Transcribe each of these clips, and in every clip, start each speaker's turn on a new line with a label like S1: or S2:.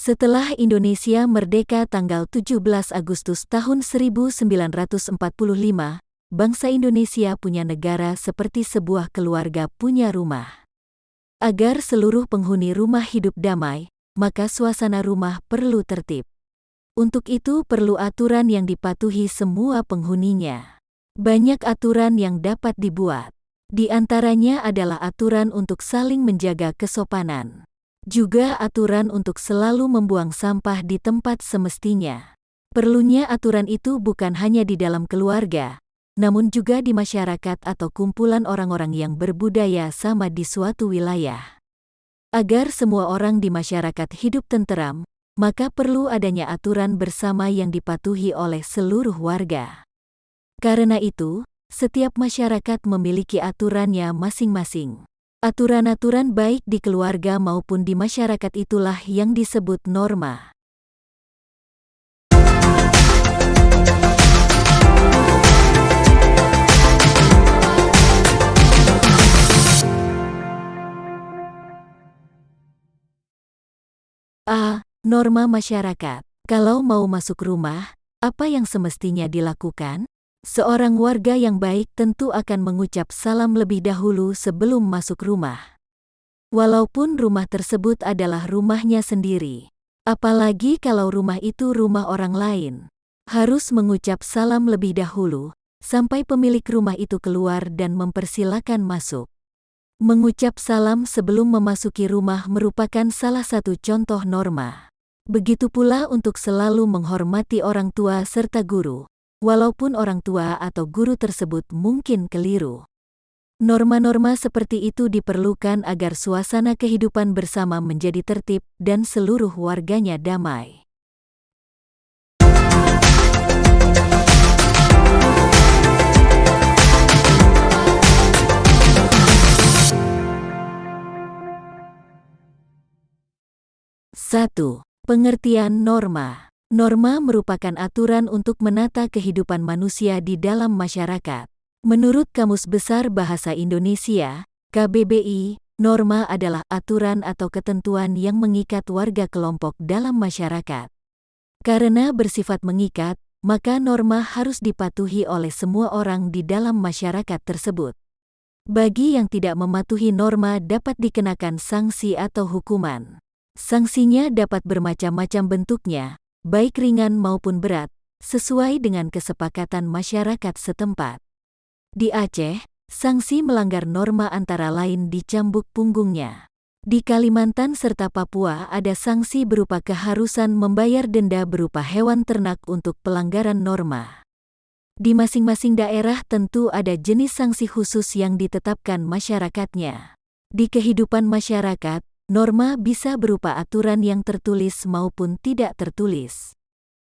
S1: Setelah Indonesia merdeka tanggal 17 Agustus tahun 1945, bangsa Indonesia punya negara seperti sebuah keluarga punya rumah. Agar seluruh penghuni rumah hidup damai, maka suasana rumah perlu tertib. Untuk itu perlu aturan yang dipatuhi semua penghuninya. Banyak aturan yang dapat dibuat. Di antaranya adalah aturan untuk saling menjaga kesopanan. Juga aturan untuk selalu membuang sampah di tempat semestinya. Perlunya aturan itu bukan hanya di dalam keluarga, namun juga di masyarakat atau kumpulan orang-orang yang berbudaya sama di suatu wilayah. Agar semua orang di masyarakat hidup tenteram, maka perlu adanya aturan bersama yang dipatuhi oleh seluruh warga. Karena itu, setiap masyarakat memiliki aturannya masing-masing. Aturan-aturan baik di keluarga maupun di masyarakat itulah yang disebut norma. A. Norma masyarakat. Kalau mau masuk rumah, apa yang semestinya dilakukan? Seorang warga yang baik tentu akan mengucap salam lebih dahulu sebelum masuk rumah. Walaupun rumah tersebut adalah rumahnya sendiri. Apalagi kalau rumah itu rumah orang lain. Harus mengucap salam lebih dahulu, sampai pemilik rumah itu keluar dan mempersilakan masuk. Mengucap salam sebelum memasuki rumah merupakan salah satu contoh norma. Begitu pula untuk selalu menghormati orang tua serta guru. Walaupun orang tua atau guru tersebut mungkin keliru. Norma-norma seperti itu diperlukan agar suasana kehidupan bersama menjadi tertib dan seluruh warganya damai. Satu. Pengertian norma. Norma merupakan aturan untuk menata kehidupan manusia di dalam masyarakat. Menurut Kamus Besar Bahasa Indonesia, KBBI, norma adalah aturan atau ketentuan yang mengikat warga kelompok dalam masyarakat. Karena bersifat mengikat, maka norma harus dipatuhi oleh semua orang di dalam masyarakat tersebut. Bagi yang tidak mematuhi norma dapat dikenakan sanksi atau hukuman. Sanksinya dapat bermacam-macam bentuknya, baik ringan maupun berat, sesuai dengan kesepakatan masyarakat setempat. Di Aceh, sanksi melanggar norma antara lain dicambuk punggungnya. Di Kalimantan serta Papua ada sanksi berupa keharusan membayar denda berupa hewan ternak untuk pelanggaran norma. Di masing-masing daerah tentu ada jenis sanksi khusus yang ditetapkan masyarakatnya. Di kehidupan masyarakat, norma bisa berupa aturan yang tertulis maupun tidak tertulis.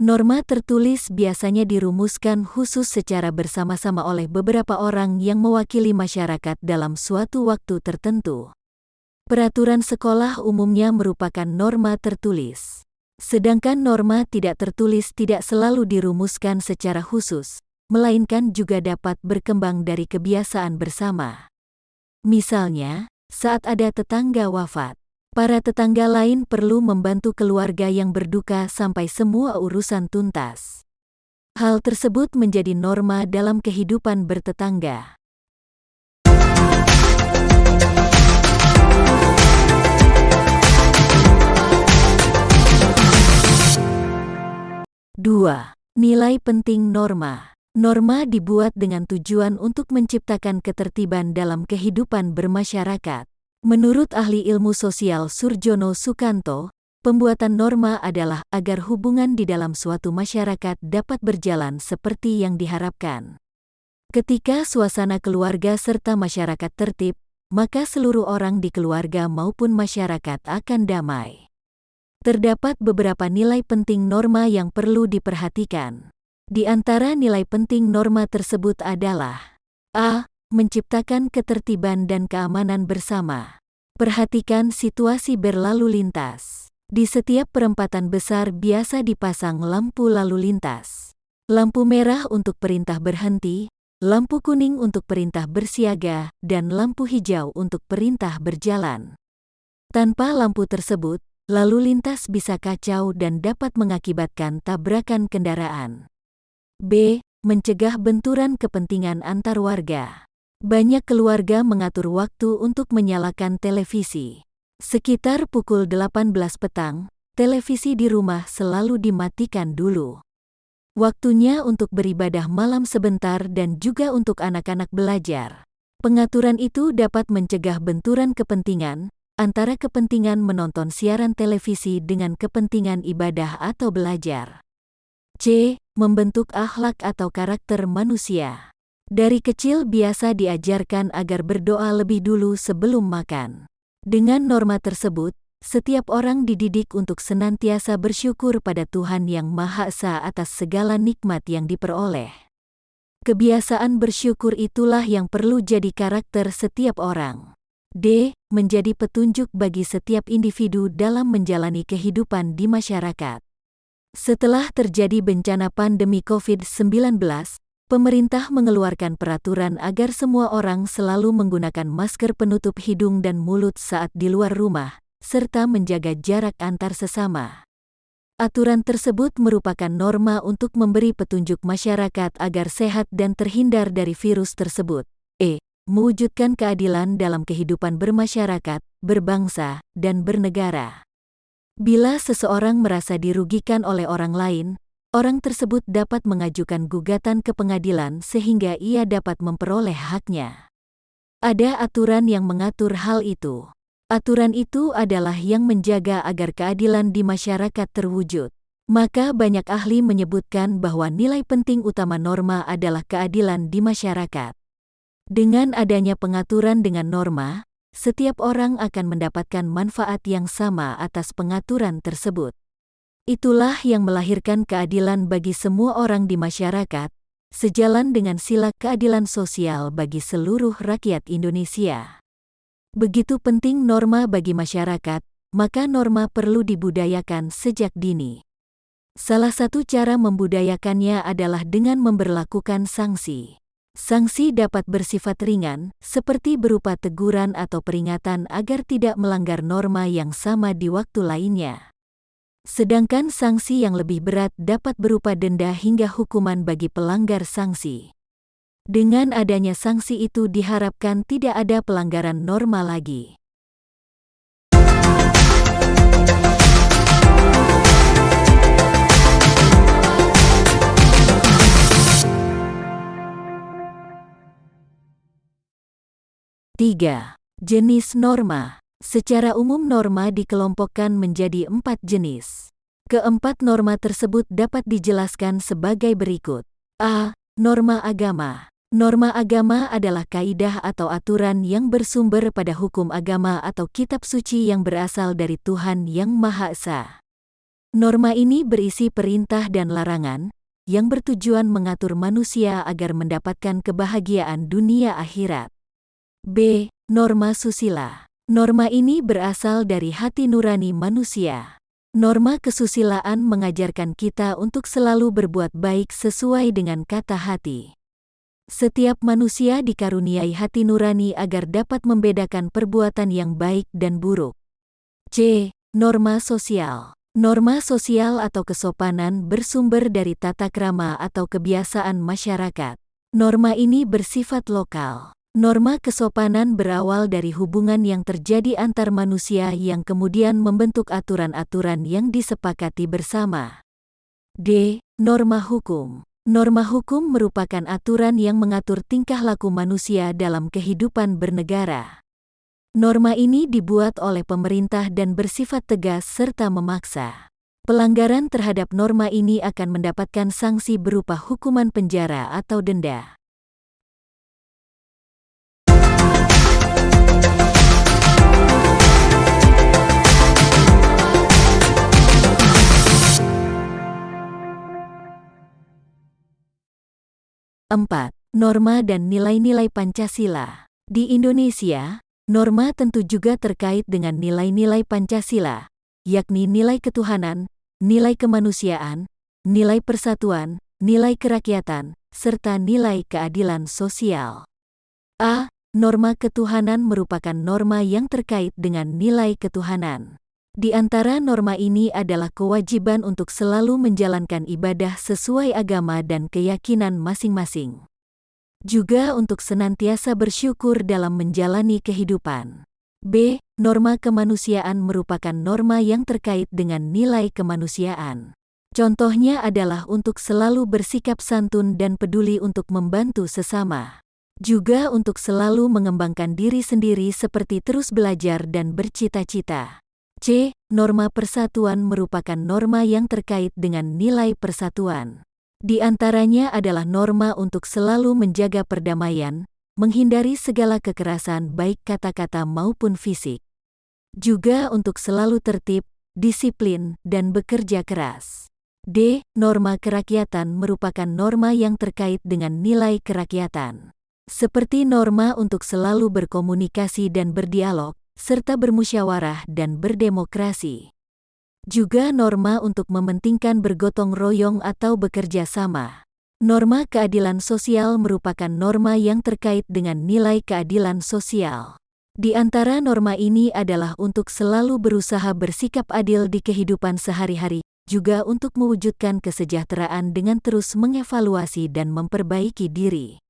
S1: Norma tertulis biasanya dirumuskan khusus secara bersama-sama oleh beberapa orang yang mewakili masyarakat dalam suatu waktu tertentu. Peraturan sekolah umumnya merupakan norma tertulis. Sedangkan norma tidak tertulis tidak selalu dirumuskan secara khusus, melainkan juga dapat berkembang dari kebiasaan bersama. Misalnya, saat ada tetangga wafat, para tetangga lain perlu membantu keluarga yang berduka sampai semua urusan tuntas. Hal tersebut menjadi norma dalam kehidupan bertetangga. Dua. Nilai penting norma. Norma dibuat dengan tujuan untuk menciptakan ketertiban dalam kehidupan bermasyarakat. Menurut ahli ilmu sosial Surjono Sukanto, pembuatan norma adalah agar hubungan di dalam suatu masyarakat dapat berjalan seperti yang diharapkan. Ketika suasana keluarga serta masyarakat tertib, maka seluruh orang di keluarga maupun masyarakat akan damai. Terdapat beberapa nilai penting norma yang perlu diperhatikan. Di antara nilai penting norma tersebut adalah A. Menciptakan ketertiban dan keamanan bersama. Perhatikan situasi berlalu lintas. Di setiap perempatan besar biasa dipasang lampu lalu lintas. Lampu merah untuk perintah berhenti, lampu kuning untuk perintah bersiaga, dan lampu hijau untuk perintah berjalan. Tanpa lampu tersebut, lalu lintas bisa kacau dan dapat mengakibatkan tabrakan kendaraan. B. Mencegah benturan kepentingan antar warga. Banyak keluarga mengatur waktu untuk menyalakan televisi. Sekitar pukul 18 petang, televisi di rumah selalu dimatikan dulu. Waktunya untuk beribadah malam sebentar dan juga untuk anak-anak belajar. Pengaturan itu dapat mencegah benturan kepentingan antara kepentingan menonton siaran televisi dengan kepentingan ibadah atau belajar. C. Membentuk akhlak atau karakter manusia. Dari kecil biasa diajarkan agar berdoa lebih dulu sebelum makan. Dengan norma tersebut, setiap orang dididik untuk senantiasa bersyukur pada Tuhan Yang Maha Esa atas segala nikmat yang diperoleh. Kebiasaan bersyukur itulah yang perlu jadi karakter setiap orang. D. Menjadi petunjuk bagi setiap individu dalam menjalani kehidupan di masyarakat. Setelah terjadi bencana pandemi COVID-19, pemerintah mengeluarkan peraturan agar semua orang selalu menggunakan masker penutup hidung dan mulut saat di luar rumah, serta menjaga jarak antar sesama. Aturan tersebut merupakan norma untuk memberi petunjuk masyarakat agar sehat dan terhindar dari virus tersebut. E. Mewujudkan keadilan dalam kehidupan bermasyarakat, berbangsa, dan bernegara. Bila seseorang merasa dirugikan oleh orang lain, orang tersebut dapat mengajukan gugatan ke pengadilan sehingga ia dapat memperoleh haknya. Ada aturan yang mengatur hal itu. Aturan itu adalah yang menjaga agar keadilan di masyarakat terwujud. Maka banyak ahli menyebutkan bahwa nilai penting utama norma adalah keadilan di masyarakat. Dengan adanya pengaturan dengan norma, setiap orang akan mendapatkan manfaat yang sama atas pengaturan tersebut. Itulah yang melahirkan keadilan bagi semua orang di masyarakat, sejalan dengan sila keadilan sosial bagi seluruh rakyat Indonesia. Begitu penting norma bagi masyarakat, maka norma perlu dibudayakan sejak dini. Salah satu cara membudayakannya adalah dengan memberlakukan sanksi. Sanksi dapat bersifat ringan, seperti berupa teguran atau peringatan agar tidak melanggar norma yang sama di waktu lainnya. Sedangkan sanksi yang lebih berat dapat berupa denda hingga hukuman bagi pelanggar sanksi. Dengan adanya sanksi itu diharapkan tidak ada pelanggaran norma lagi. Tiga. Jenis norma. Secara umum norma dikelompokkan menjadi 4 jenis. Keempat norma tersebut dapat dijelaskan sebagai berikut. A. Norma agama. Norma agama adalah kaidah atau aturan yang bersumber pada hukum agama atau kitab suci yang berasal dari Tuhan Yang Maha Esa. Norma ini berisi perintah dan larangan, yang bertujuan mengatur manusia agar mendapatkan kebahagiaan dunia akhirat. B. Norma susila. Norma ini berasal dari hati nurani manusia. Norma kesusilaan mengajarkan kita untuk selalu berbuat baik sesuai dengan kata hati. Setiap manusia dikaruniai hati nurani agar dapat membedakan perbuatan yang baik dan buruk. C. Norma sosial. Norma sosial atau kesopanan bersumber dari tata krama atau kebiasaan masyarakat. Norma ini bersifat lokal. Norma kesopanan berawal dari hubungan yang terjadi antar manusia yang kemudian membentuk aturan-aturan yang disepakati bersama. D. Norma hukum. Norma hukum merupakan aturan yang mengatur tingkah laku manusia dalam kehidupan bernegara. Norma ini dibuat oleh pemerintah dan bersifat tegas serta memaksa. Pelanggaran terhadap norma ini akan mendapatkan sanksi berupa hukuman penjara atau denda. Empat. Norma dan nilai-nilai Pancasila. Di Indonesia, norma tentu juga terkait dengan nilai-nilai Pancasila, yakni nilai ketuhanan, nilai kemanusiaan, nilai persatuan, nilai kerakyatan, serta nilai keadilan sosial. A. Norma ketuhanan merupakan norma yang terkait dengan nilai ketuhanan. Di antara norma ini adalah kewajiban untuk selalu menjalankan ibadah sesuai agama dan keyakinan masing-masing. Juga untuk senantiasa bersyukur dalam menjalani kehidupan. B. Norma kemanusiaan merupakan norma yang terkait dengan nilai kemanusiaan. Contohnya adalah untuk selalu bersikap santun dan peduli untuk membantu sesama. Juga untuk selalu mengembangkan diri sendiri seperti terus belajar dan bercita-cita. C. Norma persatuan merupakan norma yang terkait dengan nilai persatuan. Di antaranya adalah norma untuk selalu menjaga perdamaian, menghindari segala kekerasan baik kata-kata maupun fisik. Juga untuk selalu tertib, disiplin, dan bekerja keras. D. Norma kerakyatan merupakan norma yang terkait dengan nilai kerakyatan. Seperti norma untuk selalu berkomunikasi dan berdialog, serta bermusyawarah dan berdemokrasi. Juga norma untuk mementingkan bergotong royong atau bekerja sama. Norma keadilan sosial merupakan norma yang terkait dengan nilai keadilan sosial. Di antara norma ini adalah untuk selalu berusaha bersikap adil di kehidupan sehari-hari, juga untuk mewujudkan kesejahteraan dengan terus mengevaluasi dan memperbaiki diri.